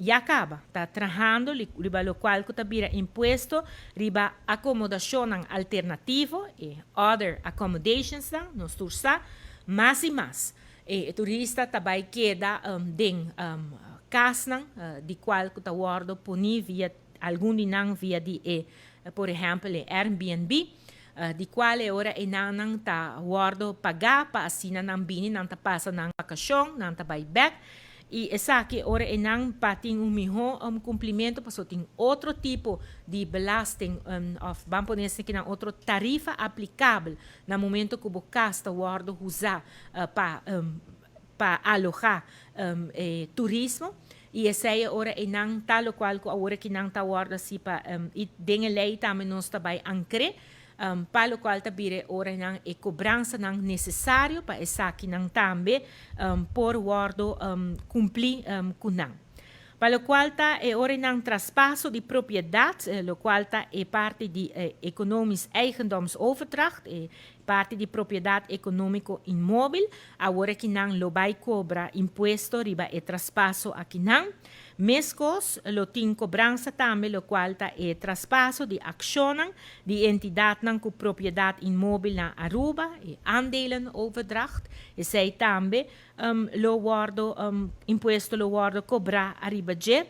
ya acaba, está trabajando, riba lo cual que tabira impuesto, riba acomodación alternativo, other accommodations, nos tursa, más y más. Turista também queda den casnan, di qual que está puni via algum dinang via di por exemplo, Airbnb, di quale ora enanang ta guardo paga pa asina nang bini nang ta pasa nang bakasyon, nang ta buyback. E essa aqui ora enang pating umiho cumprimento paso ting outro tipo de belasting of vamos que na outro tarifa aplicável no momento que o casta guardo usar para alojar turismo. E essa é ora enang tal qual que ora que nang ta guarda si pa e dengue lei também nós também ancre para o qual tabire ora nang e cobrança nang necessário para essa aqui nang também por guardo cumprir com nang. Para o qual tá é ora nang traspasso de propriedade, o qual tá é parte de economisch eigendomsoverdracht, parte de propriedade econômico imóvel, agora que nang lo vai cobra imposto riba e traspasso aqui nang. Mescos lo tin cobrança também, o qual tá é traspasso de ação de entidade nang com propriedade imóvel na Aruba, e aandelen overdracht, e sei também lo guardo imposto lo guardo cobrar arriba je.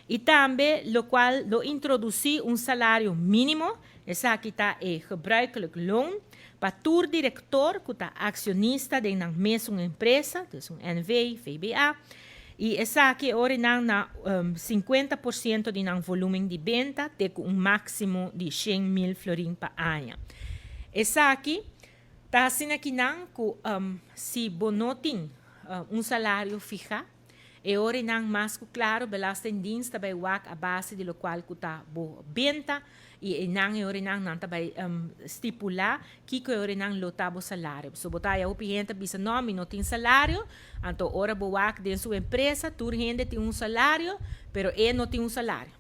E também lo qual lo introduzi salário mínimo, essa aqui tá é gebruikelijk loon, para o diretor que está acionista de uma mesma empresa, dus NV, VBA, e essa aqui ora na 50% de volume de venda, tem máximo de 100 mil florins por ano. Essa aqui está assim aqui que se bonotin salário fixo, e ora não mais claro, belastingdienst também wak a base de lo qual que está bo venda, e não é ora não também estipular que ora não lotabo salário. So botar o cliente bisa nome não tem salário, então ora bo wak de sua empresa, tu gente tem salário, pero ele não tem salário.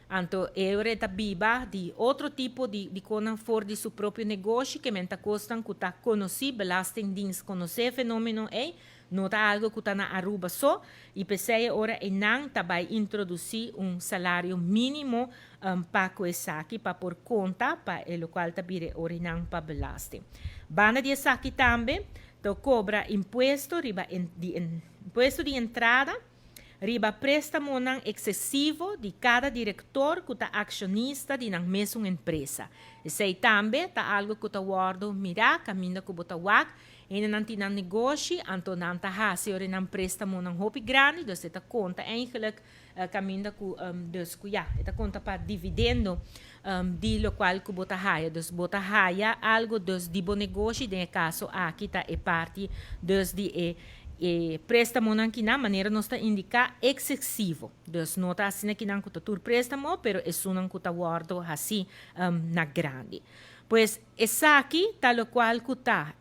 Então, ora está biba de outro tipo de conan for de seu próprio negócio que menta costan que está conhecer belastingdienst, conhecer fenômeno não está algo que está na Aruba só, e pensei ora não também introduzir salário mínimo para coisa aqui, para por conta, para o qual também ora não para belasting. Banda de essa aqui também, então cobra imposto, imposto de entrada, riba préstamo excessivo de cada diretor que está acionista de uma mesma empresa. E sei também está algo que está guardo mirar, caminho que está wak, e não tem negócio, então não está hasi ora não préstamo não hopi grande, dus esta conta eigenlijk caminho que dus ja, esta conta para dividendo de lo qual que bota haya, dus bota haya algo dus de bom negócio, de caso aqui está é parte dus de préstamo não que na maneira não está indicar excessivo, dus não está assim que não que tu préstamo, pero é só não que está guardo assim na grande. Pois essa aqui está lo qual que está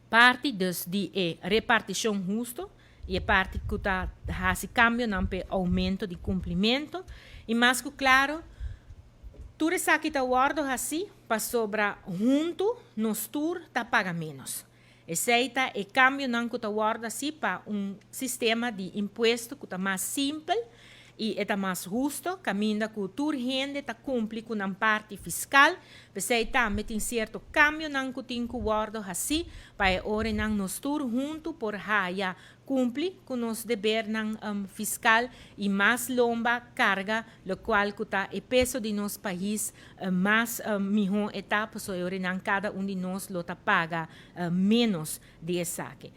parte dus de repartição justo e parte que está assim cambio não pe aumento de cumprimento e mais que claro tudo isso aqui está guardo assim para sobrar junto nos tur tá paga menos. Esse é cambio não que está guardo assim para sistema de imposto que está mais simples e é mais justo, caminho que toda gente está cumpre com a parte fiscal, você também tem certo cambio não que tem que guardar assim, para ora não nos tour junto por já cumpre com os dever fiscal e mais longa carga, o qual que está o peso de nosso país mais melhor etapa, so ora não cada de nós lo paga menos de essa aqui.